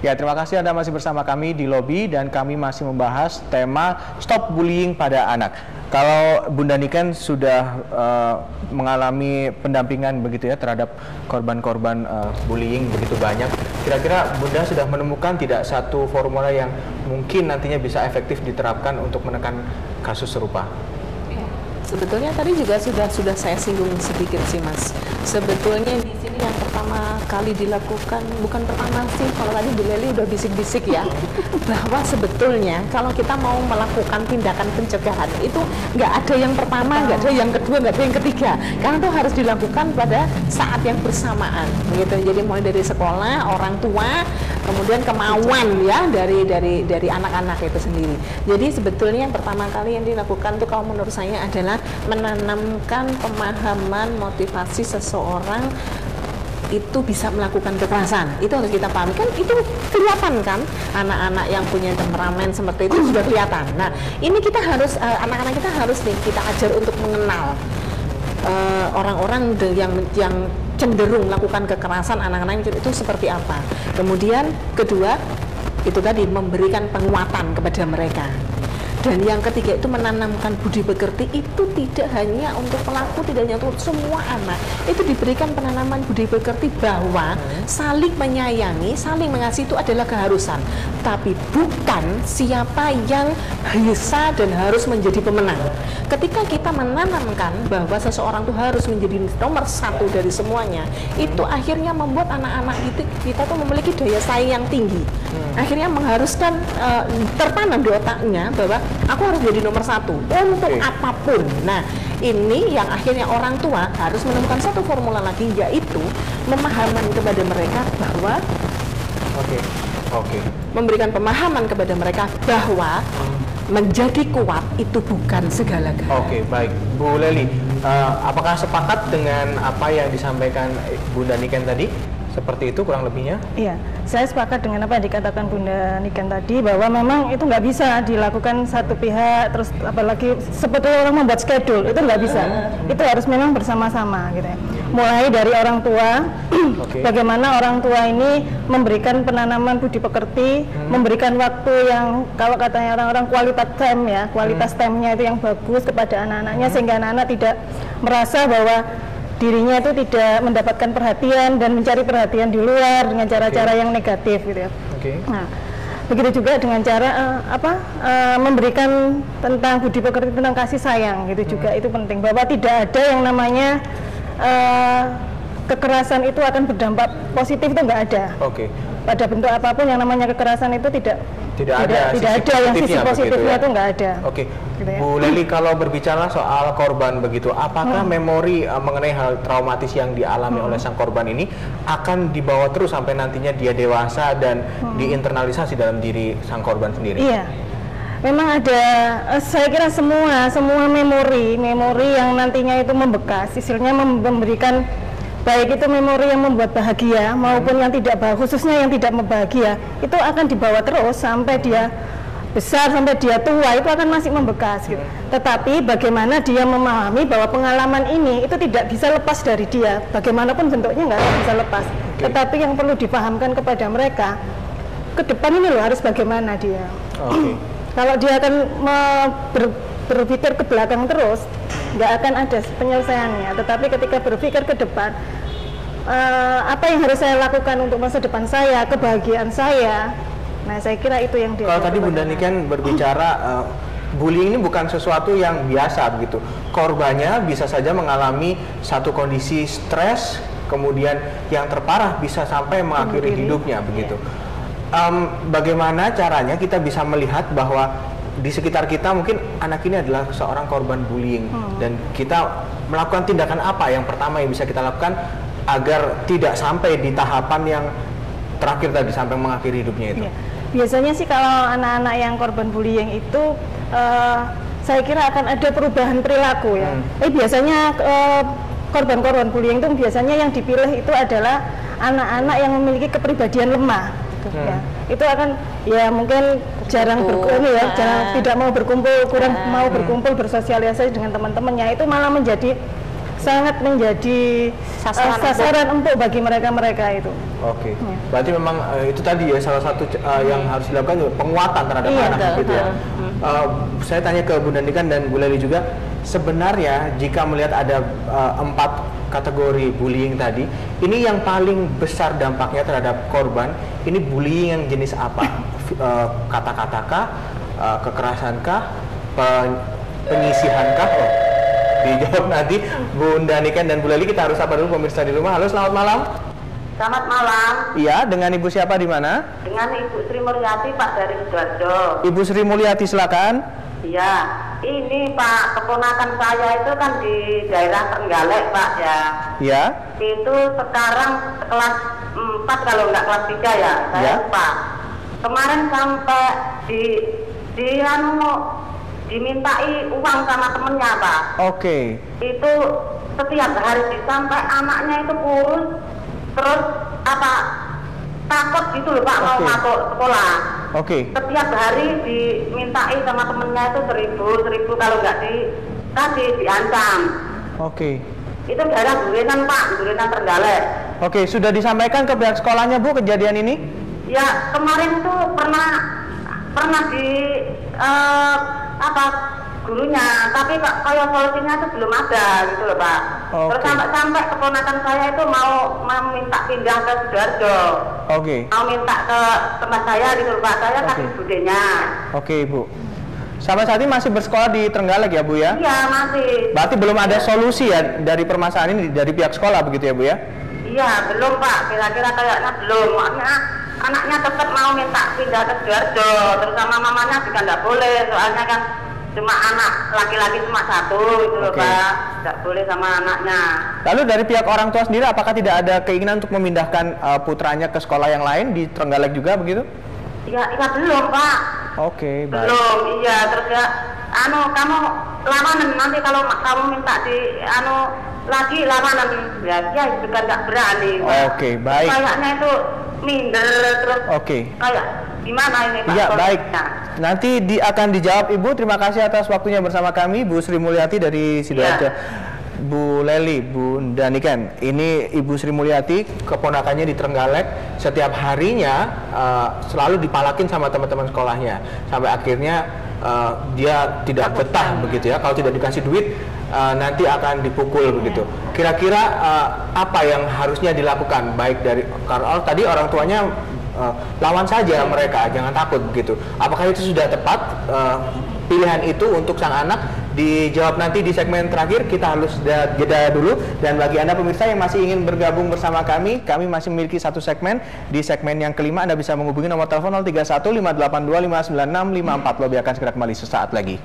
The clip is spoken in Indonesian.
Ya, terima kasih Anda masih bersama kami di Lobi dan kami masih membahas tema Stop Bullying pada Anak. Kalau Bunda Niken sudah mengalami pendampingan begitu ya terhadap korban-korban bullying begitu banyak, kira-kira Bunda sudah menemukan tidak satu formula yang mungkin nantinya bisa efektif diterapkan untuk menekan kasus serupa? Sebetulnya tadi juga sudah saya singgung sedikit sih Mas. Sebetulnya di sini yang pertama kali dilakukan, bukan pertama sih, kalau tadi Bu Leli udah bisik-bisik ya, bahwa sebetulnya kalau kita mau melakukan tindakan pencegahan itu nggak ada yang pertama, nggak ada yang kedua, nggak ada yang ketiga, karena itu harus dilakukan pada saat yang bersamaan, begitu. Jadi mulai dari sekolah, orang tua, kemudian kemauan ya dari anak-anak itu sendiri. Jadi sebetulnya yang pertama kali yang dilakukan tuh kalau menurut saya adalah menanamkan pemahaman motivasi seseorang itu bisa melakukan kekerasan. Itu harus kita pahami, kan itu kelihatan kan anak-anak yang punya temperamen seperti itu sudah kelihatan. Nah ini kita harus anak-anak kita harus nih kita ajar untuk mengenal orang-orang yang cenderung melakukan kekerasan anak-anak itu seperti apa. Kemudian kedua itu tadi memberikan penguatan kepada mereka. Dan yang ketiga itu menanamkan budi pekerti itu tidak hanya untuk pelaku, tidak hanya untuk semua anak. Itu diberikan penanaman budi pekerti bahwa saling menyayangi, saling mengasihi itu adalah keharusan. Tapi bukan siapa yang bisa dan harus menjadi pemenang. Ketika kita menanamkan bahwa seseorang itu harus menjadi nomor satu dari semuanya, itu akhirnya membuat anak-anak kita tuh memiliki daya saing yang tinggi. Akhirnya mengharuskan tertanam di otaknya bahwa aku harus jadi nomor satu untuk apapun. Nah ini yang akhirnya orang tua harus menemukan satu formula lagi, yaitu memahaman kepada mereka bahwa memberikan pemahaman kepada mereka bahwa menjadi kuat itu bukan segala-galanya. Oke, baik. Bu Leli, apakah sepakat dengan apa yang disampaikan Bunda Niken tadi? Seperti itu kurang lebihnya? Iya, saya sepakat dengan apa yang dikatakan Bunda Niken tadi, bahwa memang itu nggak bisa dilakukan satu pihak, terus apalagi seperti orang membuat schedule, itu nggak bisa. Itu harus memang bersama-sama gitu ya. Mulai dari orang tua, bagaimana orang tua ini memberikan penanaman budi pekerti, memberikan waktu yang kalau katanya orang-orang kualitas time ya, kualitas time-nya itu yang bagus kepada anak-anaknya, sehingga anak-anak tidak merasa bahwa dirinya itu tidak mendapatkan perhatian dan mencari perhatian di luar dengan cara-cara yang negatif gitu ya. Nah, begitu juga dengan cara memberikan tentang budi pekerti, tentang kasih sayang gitu juga itu penting, bahwa tidak ada yang namanya kekerasan itu akan berdampak positif, itu nggak ada. Pada bentuk apapun yang namanya kekerasan itu tidak ada yang sisi positifnya itu nggak ada. Gitu ya. Bu Leli, kalau berbicara soal korban begitu, apakah memori mengenai hal traumatis yang dialami oleh sang korban ini akan dibawa terus sampai nantinya dia dewasa dan diinternalisasi dalam diri sang korban sendiri? Iya, memang ada. Saya kira semua memori yang nantinya itu membekas, istilahnya memberikan baik itu memori yang membuat bahagia maupun yang tidak bahagia, khususnya yang tidak membahagia, itu akan dibawa terus sampai dia besar, sampai dia tua, itu akan masih membekas gitu. Tetapi bagaimana dia memahami bahwa pengalaman ini itu tidak bisa lepas dari dia, bagaimanapun bentuknya nggak bisa lepas. Tetapi yang perlu dipahamkan kepada mereka, ke depan ini loh harus bagaimana dia. Kalau dia akan berpikir ke belakang terus, nggak akan ada penyelesaiannya. Tetapi ketika berpikir ke depan, apa yang harus saya lakukan untuk masa depan saya, kebahagiaan saya, nah saya kira itu yang dia. Kalau tadi Bunda Niken berbicara bullying ini bukan sesuatu yang biasa begitu. Korbannya bisa saja mengalami satu kondisi stres, kemudian yang terparah bisa sampai mengakhiri hidupnya begitu. Bagaimana caranya kita bisa melihat bahwa di sekitar kita mungkin anak ini adalah seorang korban bullying dan kita melakukan tindakan apa yang pertama yang bisa kita lakukan agar tidak sampai di tahapan yang terakhir tadi sampai mengakhiri hidupnya itu? Biasanya sih kalau anak-anak yang korban bullying itu saya kira akan ada perubahan perilaku ya. Biasanya korban-korban bullying itu biasanya yang dipilih itu adalah anak-anak yang memiliki kepribadian lemah. Ya, itu akan ya mungkin jarang tidak mau berkumpul, kurang mau berkumpul bersosialisasi dengan teman-temannya, itu malah menjadi sangat menjadi sasaran empuk bagi mereka itu. Oke, berarti memang itu tadi ya salah satu yang harus dilakukan juga penguatan terhadap anak gitu ya. Saya tanya ke Bunda Nikan dan Bu Leli juga, sebenarnya jika melihat ada 4 kategori bullying tadi, ini yang paling besar dampaknya terhadap korban, ini bullying yang jenis apa? Kata-katakah, kekerasankah, penyisihankah? Dijawab nanti Bunda Nikan dan Bu Leli. Kita harus sapa dulu pemirsa di rumah. Halo, selamat malam. Selamat malam. Iya, dengan Ibu siapa di mana? Dengan Ibu Sri Mulyati, Pak, dari Sidoarjo. Ibu Sri Mulyati, silakan. Iya, ini Pak, keponakan saya itu kan di daerah Trenggalek, Pak, ya. Iya. Itu sekarang kelas 4 kalau nggak kelas 3 ya, saya lupa. Kemarin sampai dimintai uang sama temennya, Pak. Oke. Itu setiap hari sampai anaknya itu kurus, terus takut gitu loh, Pak, mau masuk sekolah. Oke. Setiap hari dimintai sama temennya itu 1.000 kalau nggak dikasih diancam. Oke. Itu daerah Durenan, Pak, Durenan Trenggalek. Oke, sudah disampaikan ke pihak sekolahnya, Bu, kejadian ini? Ya, kemarin tuh pernah di gurunya, tapi kayak solusinya itu belum ada gitu loh, Pak. Terus sampai keponakan saya itu mau minta pindah ke Sidoarjo. Mau minta ke tempat saya gitu loh, Pak. Saya kasih budenya. Oke, Ibu. Sampai saat ini masih bersekolah di Trenggalek ya, Bu ya? Iya, masih. Berarti belum ada solusi ya dari permasalahan ini dari pihak sekolah begitu ya, Bu ya? Iya, belum, Pak. Kira-kira kayaknya belum. Anaknya tetap mau minta pindah ke Sidoarjo, terus sama mamanya juga nggak boleh, soalnya kan cuma anak laki-laki cuma 1 itu loh, Pak, nggak boleh sama anaknya. Lalu dari pihak orang tua sendiri, apakah tidak ada keinginan untuk memindahkan putranya ke sekolah yang lain di Trenggalek juga begitu? Ya belum, Pak. Oke, baik. Belum, iya. Terus ya, kamu lawanan nanti kalau kamu minta lagi lawanan, ya dia juga nggak berani. Oke, baik. Kayaknya itu minder terus. Kayak gimana ini, Pak? Iya, baik. Nanti akan dijawab, Ibu. Terima kasih atas waktunya bersama kami, Bu Sri Mulyati dari Sidoarjo. Bu Leli, Bunda Nikan, ini Ibu Sri Mulyati, keponakannya di Trenggalek, setiap harinya selalu dipalakin sama teman-teman sekolahnya, sampai akhirnya dia tidak betah begitu ya. Kalau tidak dikasih duit, nanti akan dipukul begitu. Kira-kira apa yang harusnya dilakukan? Baik dari karena tadi orang tuanya lawan saja mereka, jangan takut begitu. Apakah itu sudah tepat pilihan itu untuk sang anak? Dijawab nanti di segmen terakhir. Kita harus jeda dulu. Dan bagi Anda pemirsa yang masih ingin bergabung bersama kami masih memiliki 1 segmen. Di segmen yang kelima Anda bisa menghubungi nomor telepon 031 582 596 54. Lobby akan segera kembali sesaat lagi.